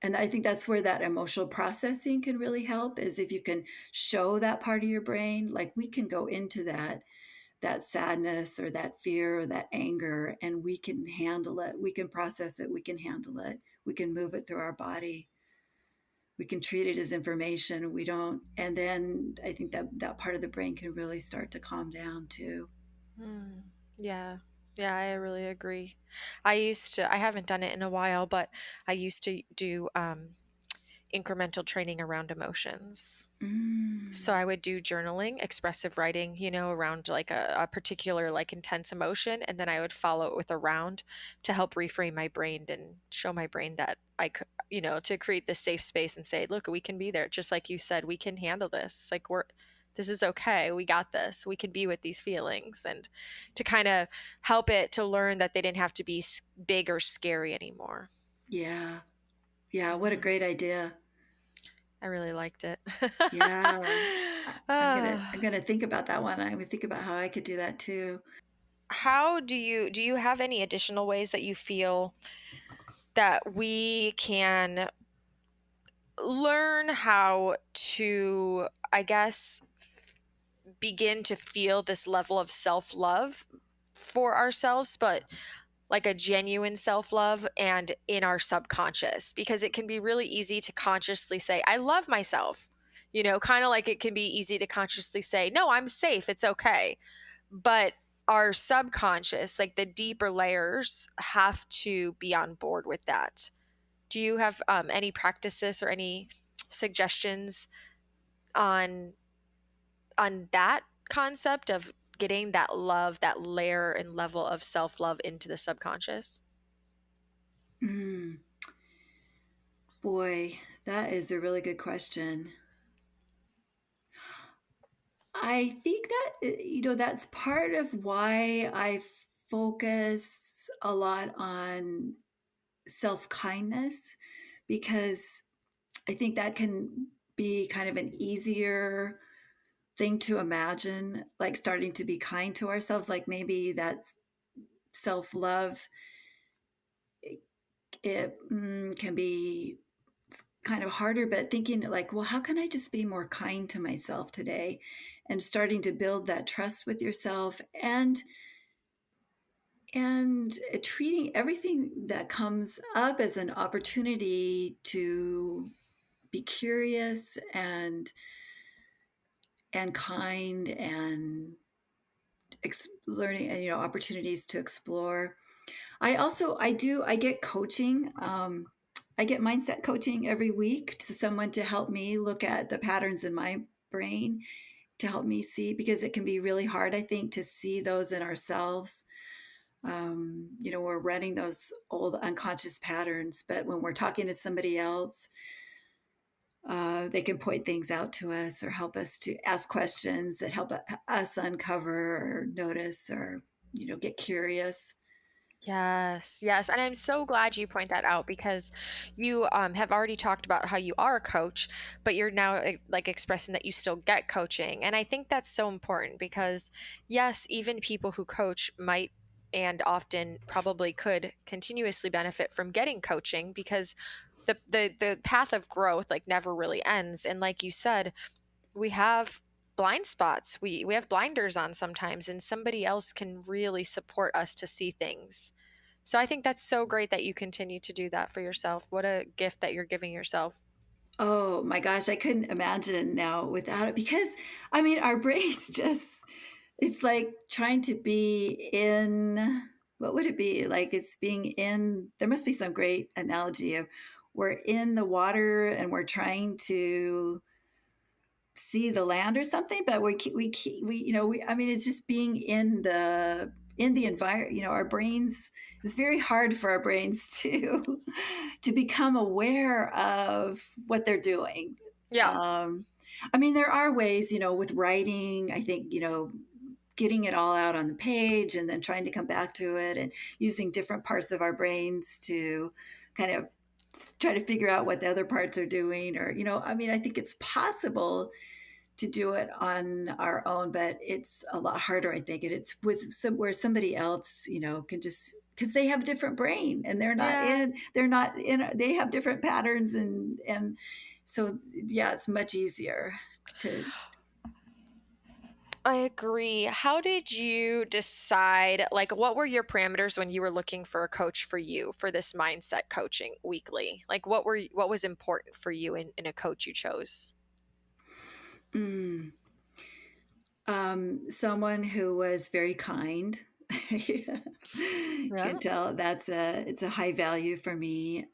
And I think that's where that emotional processing can really help, is if you can show that part of your brain, like, we can go into that sadness or that fear or that anger, and we can handle it. We can process it. We can handle it. We can move it through our body. We can treat it as information. We don't. And then I think that part of the brain can really start to calm down too. Yeah. Yeah, I really agree. I haven't done it in a while, but I used to do incremental training around emotions. So I would do journaling, expressive writing, around like a particular, like, intense emotion. And then I would follow it with a round to help reframe my brain and show my brain that I could, to create this safe space and say, look, we can be there. Just like you said, we can handle this. Like, this is okay. We got this. We can be with these feelings, and to kind of help it to learn that they didn't have to be big or scary anymore. Yeah. Yeah. What a great idea. I really liked it. Yeah. I'm gonna think about that one. I would think about how I could do that too. How do you have any additional ways that you feel that we can learn how to, I guess, begin to feel this level of self-love for ourselves, but like a genuine self-love and in our subconscious? Because it can be really easy to consciously say, I love myself, kind of like it can be easy to consciously say, no, I'm safe, it's okay. But our subconscious, like the deeper layers, have to be on board with that. Do you have any practices or any suggestions on that concept of getting that love, that layer and level of self-love into the subconscious? Boy, that is a really good question. I think that, that's part of why I focus a lot on self-kindness, because I think that can be kind of an easier thing to imagine, like starting to be kind to ourselves. Like, maybe that's self-love. It can be it's kind of harder, but thinking like, well, how can I just be more kind to myself today? And starting to build that trust with yourself and treating everything that comes up as an opportunity to be curious and kind and learning and opportunities to explore. I get coaching. I get mindset coaching every week to someone to help me look at the patterns in my brain to help me see, because it can be really hard, I think, to see those in ourselves. We're running those old unconscious patterns, but when we're talking to somebody else, they can point things out to us or help us to ask questions that help us uncover or notice or, get curious. Yes, yes. And I'm so glad you point that out because you have already talked about how you are a coach, but you're now like expressing that you still get coaching. And I think that's so important because, yes, even people who coach might and often probably could continuously benefit from getting coaching because the path of growth like never really ends. And like you said, we have blind spots. We have blinders on sometimes, and somebody else can really support us to see things. So I think that's so great that you continue to do that for yourself. What a gift that you're giving yourself. Oh my gosh, I couldn't imagine now without it, because I mean, our brains just, it's like trying to be in, what would it be? Like it's being in, there must be some great analogy of we're in the water and we're trying to see the land or something, but I mean, it's just being in the environment. Our brains, it's very hard for our brains to become aware of what they're doing. Yeah. um I mean, there are ways, with writing, I think, getting it all out on the page and then trying to come back to it and using different parts of our brains to kind of try to figure out what the other parts are doing, or I mean, I think it's possible to do it on our own, but it's a lot harder, I think. And it's with where somebody else, can just, because they have a different brain and Yeah. they're not in, they have different patterns, and so yeah, it's much easier to. I agree. How did you decide, like, what were your parameters when you were looking for a coach for you for this mindset coaching weekly? Like, what was important for you in a coach you chose? Mm, Someone who was very kind. Yeah. Can tell it's a high value for me.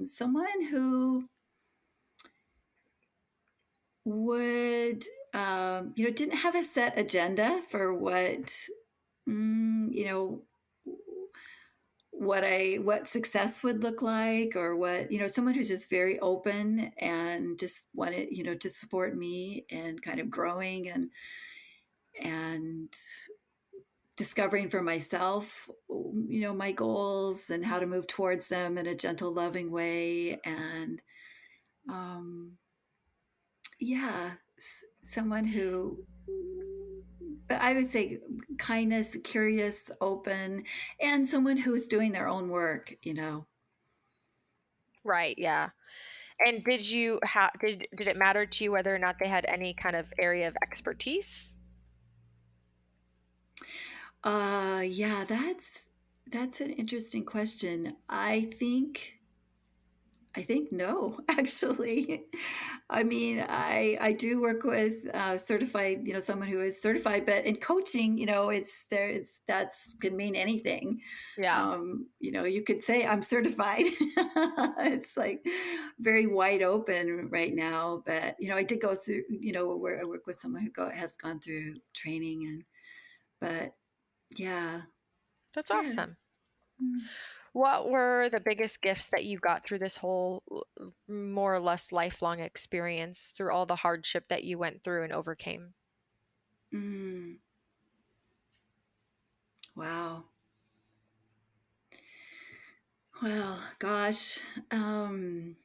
Someone who would, didn't have a set agenda for mm, you know what success would look like, or what, someone who's just very open and just wanted, to support me and kind of growing and discovering for myself, my goals and how to move towards them in a gentle, loving way. And yeah, someone who, but I would say kindness, curious, open, and someone who's doing their own work. Right. Yeah. And did it matter to you whether or not they had any kind of area of expertise? Yeah, that's an interesting question. I think no, actually. I mean, I do work with certified, someone who is certified, but in coaching, it's there. It's that's can mean anything. Yeah. You could say I'm certified. It's like very wide open right now. But I did go through, where I work with someone who has gone through training, but yeah, That's yeah. awesome. Mm. What were the biggest gifts that you got through this whole more or less lifelong experience through all the hardship that you went through and overcame? Mm. Wow. Well, gosh, I mean,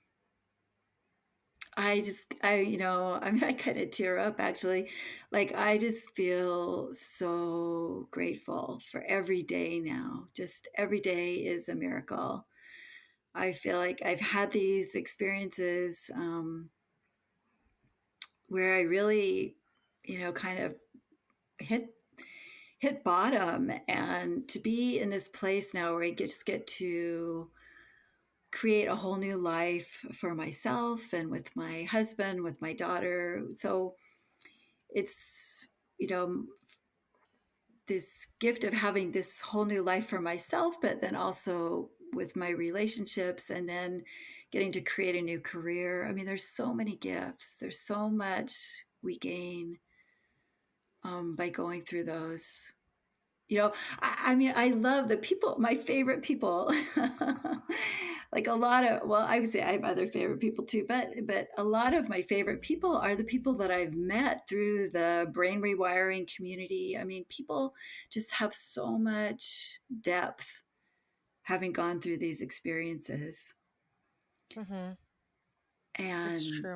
I kind of tear up actually. Like, I just feel so grateful for every day now. Just every day is a miracle. I feel like I've had these experiences where I really, kind of hit bottom, and to be in this place now where I just get to create a whole new life for myself and with my husband, with my daughter. So it's, you know, this gift of having this whole new life for myself, but then also with my relationships, and then getting to create a new career. I mean, there's so many gifts. There's so much we gain by going through those. I mean, I love the people, my favorite people. Like a lot of, well, I would say I have other favorite people too, but a lot of my favorite people are the people that I've met through the brain rewiring community. I mean, people just have so much depth having gone through these experiences. Mm-hmm. It's And true.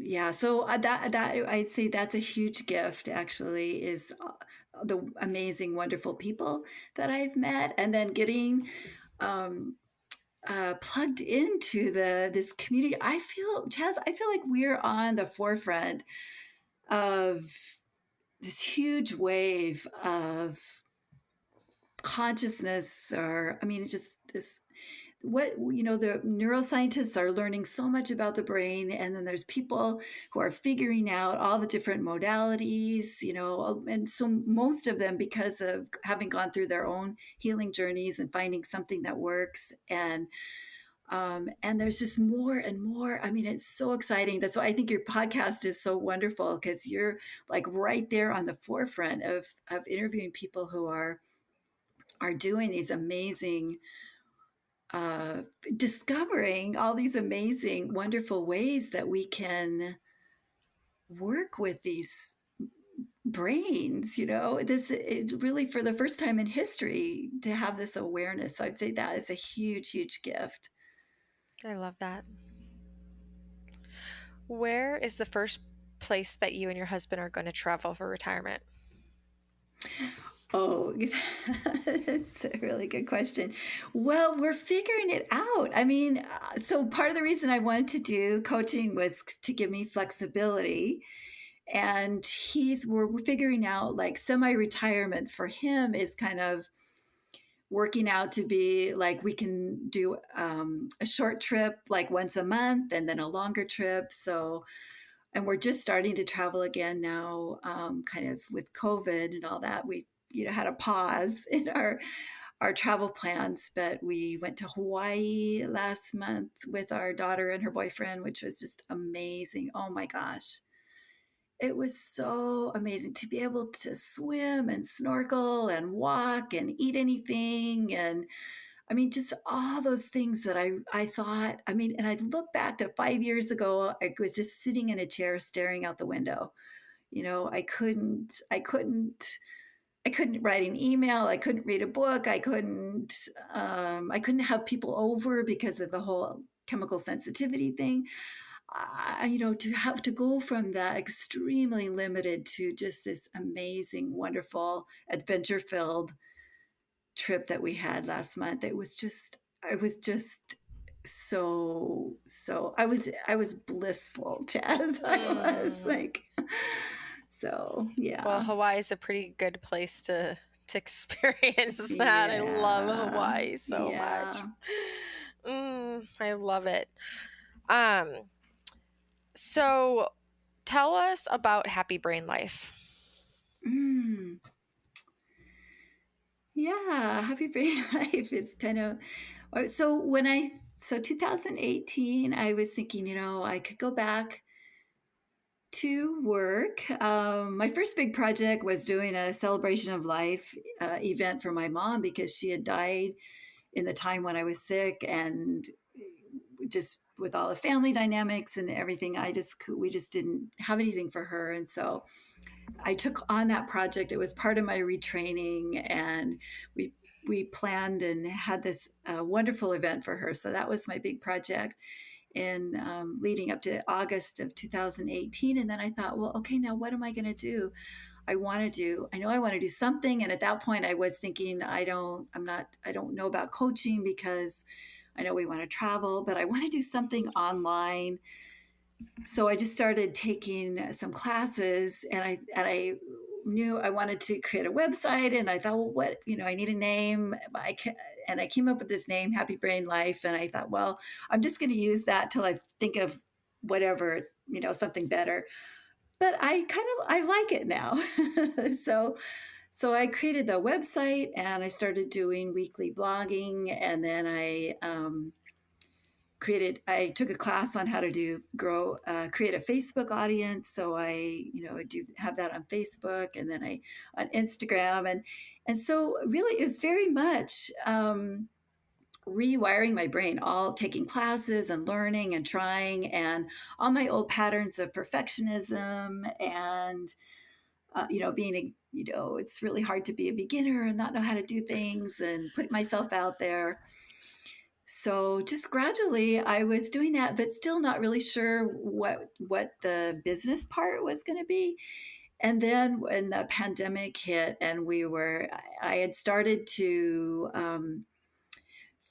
yeah, so that I'd say that's a huge gift. Actually, is the amazing, wonderful people that I've met, and then getting plugged into this community. Chaz, I feel like we're on the forefront of this huge wave of consciousness, or I mean, just this what the neuroscientists are learning so much about the brain, and then there's people who are figuring out all the different modalities, and so most of them because of having gone through their own healing journeys and finding something that works. And there's just more and more. I mean, it's so exciting. That's why I think your podcast is so wonderful, because you're like right there on the forefront of interviewing people who are doing these amazing discovering all these amazing, wonderful ways that we can work with these brains. It's really for the first time in history to have this awareness. So I'd say that is a huge, huge gift. I love that. Where is the first place that you and your husband are going to travel for retirement? Oh, that's a really good question. Well, we're figuring it out. I mean, so part of the reason I wanted to do coaching was to give me flexibility. And we're figuring out, like, semi-retirement for him is kind of working out to be like we can do a short trip like once a month, and then a longer trip. So, and we're just starting to travel again now, kind of with COVID and all that. We had a pause in our travel plans, but we went to Hawaii last month with our daughter and her boyfriend, which was just amazing. Oh my gosh, it was so amazing to be able to swim and snorkel and walk and eat anything. And I mean, just all those things that I thought, I mean, and I look back to 5 years ago, I was just sitting in a chair staring out the window. I couldn't write an email. I couldn't read a book. I couldn't have people over because of the whole chemical sensitivity thing. To have to go from that extremely limited to just this amazing, wonderful, adventure-filled trip that we had last month. I was just so I was blissful, Chaz. I was like, so yeah. Well, Hawaii is a pretty good place to experience that. I love Hawaii so much. I love it. So tell us about Happy Brain Life. Yeah, Happy Brain Life. It's kind of so 2018, I was thinking, I could go back to work. My first big project was doing a celebration of life event for my mom, because she had died in the time when I was sick, and just with all the family dynamics and everything, we just didn't have anything for her. And so I took on that project. It was part of my retraining, and we planned and had this wonderful event for her. So that was my big project in leading up to August of 2018. And then I thought, well, okay, now what am I going to do? I know I want to do something. And at that point I was thinking, I don't know about coaching because I know we want to travel, but I want to do something online. So I just started taking some classes, and I knew I wanted to create a website, and I thought, well, what, I need a name. And I came up with this name, Happy Brain Life. And I thought, well, I'm just going to use that till I think of whatever, something better. But I like it now. So I created the website, and I started doing weekly blogging, and then I took a class on how to create a Facebook audience. So I do have that on Facebook, and then on Instagram. And so really it's very much rewiring my brain, all taking classes and learning and trying, and all my old patterns of perfectionism and being it's really hard to be a beginner and not know how to do things and put myself out there. So just gradually I was doing that, but still not really sure what the business part was going to be. And then when the pandemic hit, and I had started to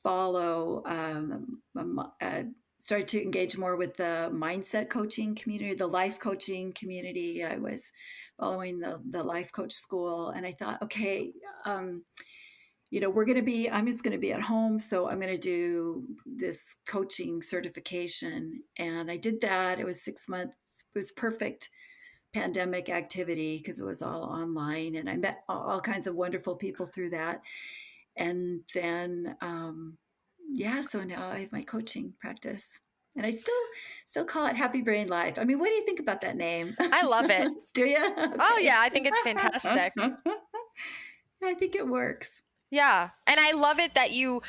follow, started to engage more with the mindset coaching community, the life coaching community. I was following the life coach school, and I thought, okay, I'm just going to be at home. So I'm going to do this coaching certification. And I did that. It was 6 months. It was perfect pandemic activity because it was all online. And I met all kinds of wonderful people through that. And then, so now I have my coaching practice. And I still call it Happy Brain Life. I mean, what do you think about that name? I love it. Do you? Okay. Oh yeah, I think it's fantastic. I think it works. Yeah. And I love it that you,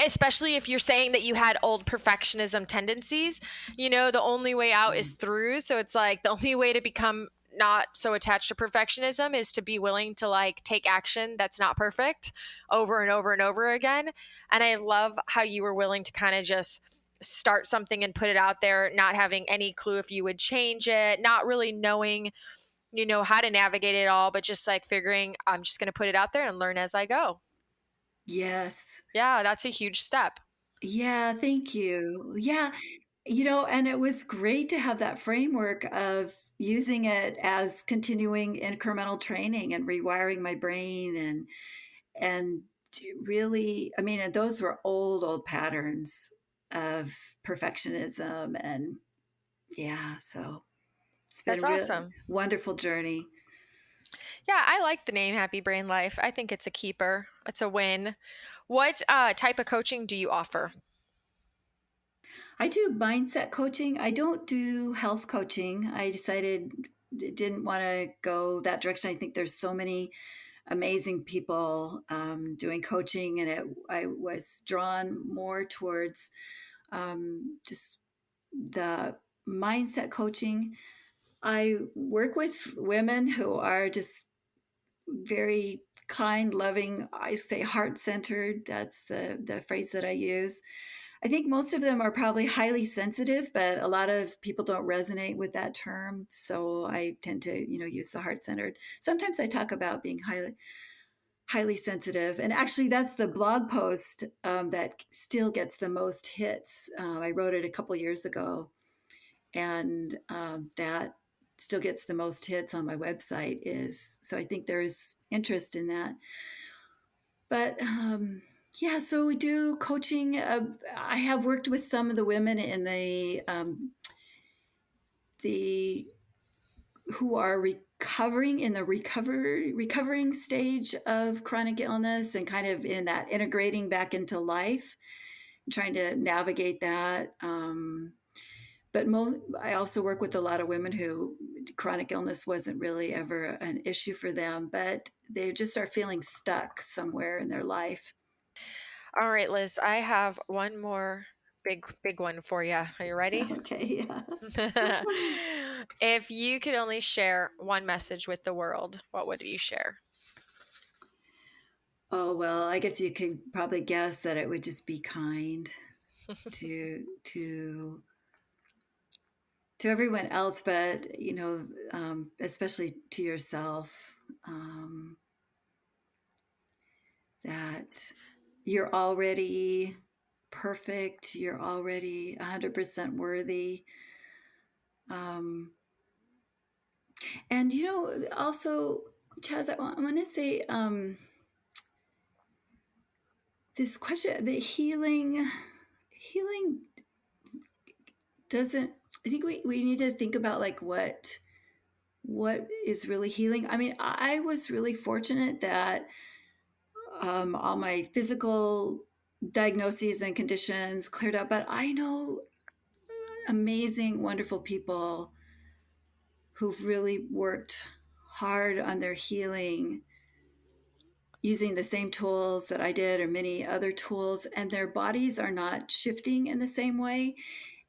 especially if you're saying that you had old perfectionism tendencies, the only way out is through. So it's like the only way to become not so attached to perfectionism is to be willing to take action that's not perfect over and over and over again. And I love how you were willing to kind of just start something and put it out there, not having any clue if you would change it, not really knowing how to navigate it all, but just figuring I'm just going to put it out there and learn as I go. Yes. Yeah, that's a huge step. Yeah, thank you. Yeah, and it was great to have that framework of using it as continuing incremental training and rewiring my brain, and really, I mean, and those were old patterns of perfectionism. And yeah, so it's been That's a real awesome. wonderful journey. Yeah, I like the name Happy Brain Life. I think it's a keeper. It's a win. What type of coaching do you offer? I do mindset coaching. I don't do health coaching. I decided didn't want to go that direction. I think there's so many amazing people doing coaching, and I was drawn more towards just the mindset coaching. I work with women who are just very kind, loving. I say heart-centered. That's the phrase that I use. I think most of them are probably highly sensitive, but a lot of people don't resonate with that term. So I tend to, use the heart-centered. Sometimes I talk about being highly sensitive, and actually that's the blog post that still gets the most hits. I wrote it a couple years ago, and that still gets the most hits on my website. So I think there's interest in that. But yeah, so we do coaching. I have worked with some of the women in the who are recovering in the recovering stage of chronic illness, and kind of in that integrating back into life, trying to navigate that. But I also work with a lot of women who chronic illness wasn't really ever an issue for them, but they just are feeling stuck somewhere in their life. All right, Liz, I have one more big one for you. Are you ready? Okay, yeah. If you could only share one message with the world, what would you share? Oh, well, I guess you could probably guess that it would just be kind to to everyone else, but especially to yourself, that you're already perfect, you're already 100% worthy. And also, Chaz, I want to say this question: the healing doesn't. I think we need to think about like what is really healing. I mean, I was really fortunate that all my physical diagnoses and conditions cleared up, but I know amazing, wonderful people who've really worked hard on their healing using the same tools that I did or many other tools, and their bodies are not shifting in the same way.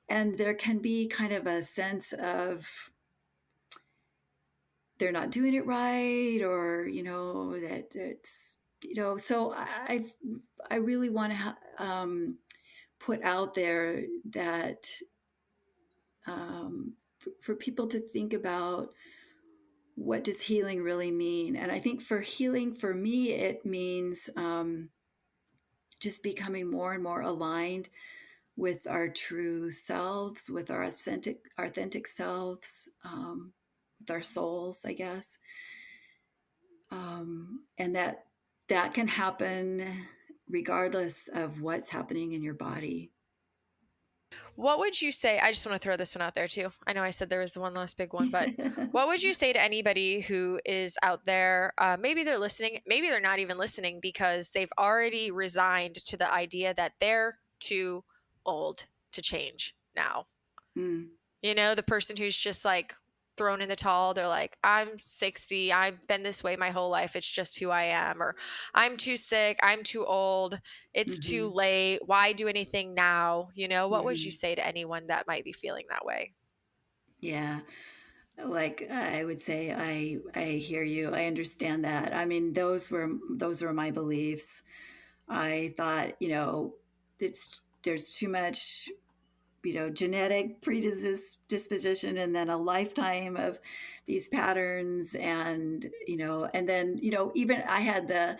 And there can be kind of a sense of they're not doing it right, or that it's so I really want to put out there that for people to think about what does healing really mean. And I think for healing, for me, it means just becoming more and more aligned with our true selves, with our authentic selves, with our souls, I guess. And that can happen regardless of what's happening in your body. What would you say? I just want to throw this one out there too. I know I said there was one last big one, but what would you say to anybody who is out there? Maybe they're listening, maybe they're not even listening because they've already resigned to the idea that they're too old to change now. Mm. The person who's just like thrown in the towel. They're like, I'm 60. I've been this way my whole life. It's just who I am. Or I'm too sick. I'm too old. It's too late. Why do anything now? What would you say to anyone that might be feeling that way? Yeah. Like I would say, I hear you. I understand that. I mean, those were my beliefs. I thought, there's too much, genetic predisposition, and then a lifetime of these patterns, and and then even I had the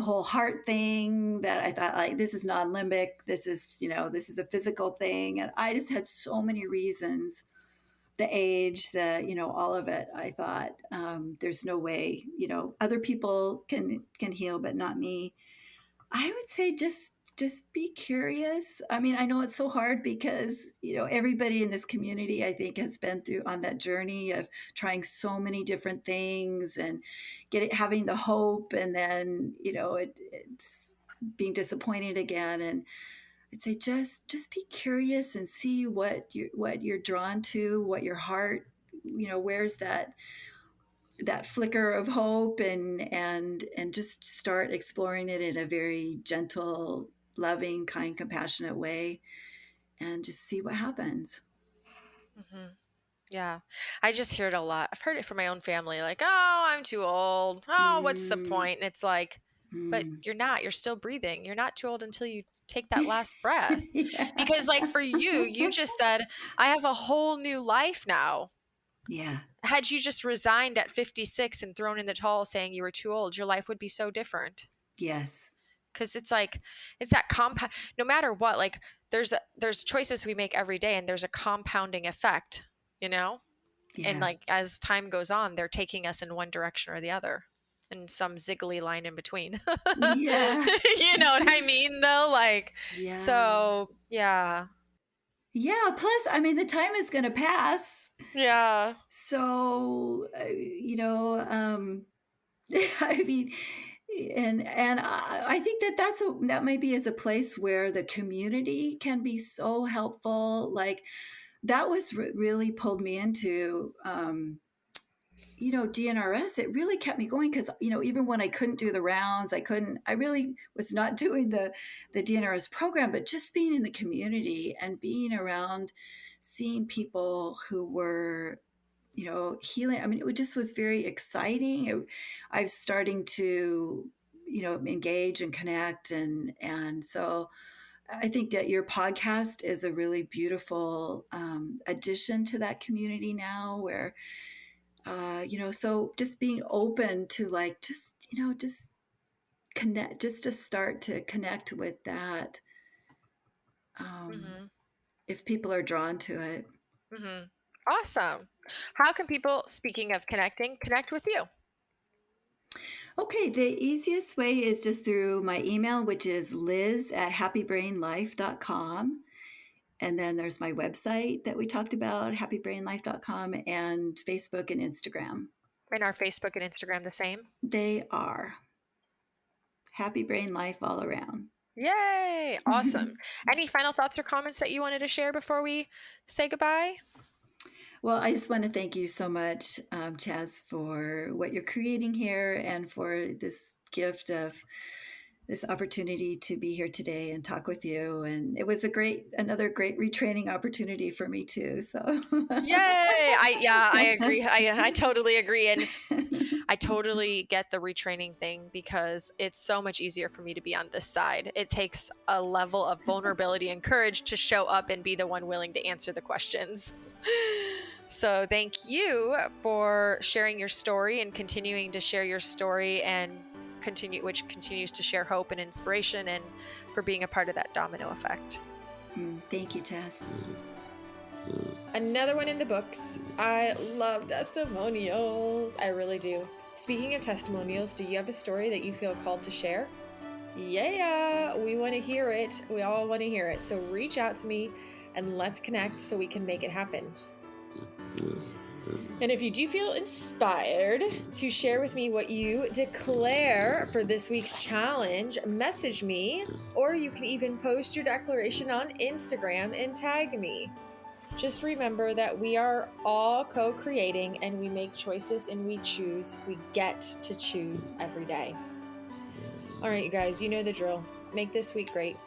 whole heart thing that I thought, like, this is non-limbic, this is a physical thing, and I just had so many reasons. The age, all of it. I thought, there's no way, other people can heal, but not me. I would say just be curious. I mean, I know it's so hard because, everybody in this community, I think, has been through on that journey of trying so many different things and having the hope, and then, it's being disappointed again. And I'd say just be curious and see what you're drawn to, what your heart, where's that flicker of hope, and just start exploring it in a very gentle, loving, kind, compassionate way, and just see what happens. Mm-hmm. Yeah. I just hear it a lot. I've heard it from my own family, like, oh, I'm too old. Oh, what's the point? And it's like, but you're not. You're still breathing. You're not too old until you take that last breath. Yeah. Because, like, for you just said, I have a whole new life now. Yeah. Had you just resigned at 56 and thrown in the towel saying you were too old, your life would be so different. Yes. Because it's like, it's that compound, no matter what, like, there's choices we make every day, and there's a compounding effect, Yeah. And like, as time goes on, they're taking us in one direction or the other, and some ziggly line in between. Yeah. You know what I mean, though? Like, Yeah. so, yeah. Yeah. Plus, I mean, the time is going to pass. Yeah. So, I mean, and I think that might be as a place where the community can be so helpful. Like, that was really pulled me into, DNRS. It really kept me going because, even when I couldn't do the rounds, I really was not doing the DNRS program, but just being in the community and being around, seeing people who were, healing. I mean, it just was very exciting. I was starting to, engage and connect. And so I think that your podcast is a really beautiful addition to that community now, where so just being open to like just connect, just to start to connect with that. If people are drawn to it. Awesome. How can people, speaking of connecting, connect with you? Okay, the easiest way is just through my email, which is liz@happybrainlife.com. And then there's my website that we talked about, happybrainlife.com, and Facebook and Instagram. And are Facebook and Instagram the same? They are. Happy Brain Life all around. Yay! Awesome. Any final thoughts or comments that you wanted to share before we say goodbye? Well, I just want to thank you so much, Chaz, for what you're creating here and for this gift of this opportunity to be here today and talk with you. And it was another great retraining opportunity for me too. So yay! I agree. I totally agree. And I totally get the retraining thing, because it's so much easier for me to be on this side. It takes a level of vulnerability and courage to show up and be the one willing to answer the questions. So thank you for sharing your story and continuing to share your story, and which continues to share hope and inspiration, and for being a part of that domino effect. Thank you, Chaz. Another one in the books. I love testimonials. I really do. Speaking of testimonials, do you have a story that you feel called to share? Yeah, we want to hear it. We all want to hear it. So reach out to me and let's connect so we can make it happen. And if you do feel inspired to share with me what you declare for this week's challenge, message me, or you can even post your declaration on Instagram and tag me. Just remember that we are all co-creating, and we make choices and we choose. We get to choose every day. All right, you guys, you know the drill. Make this week great.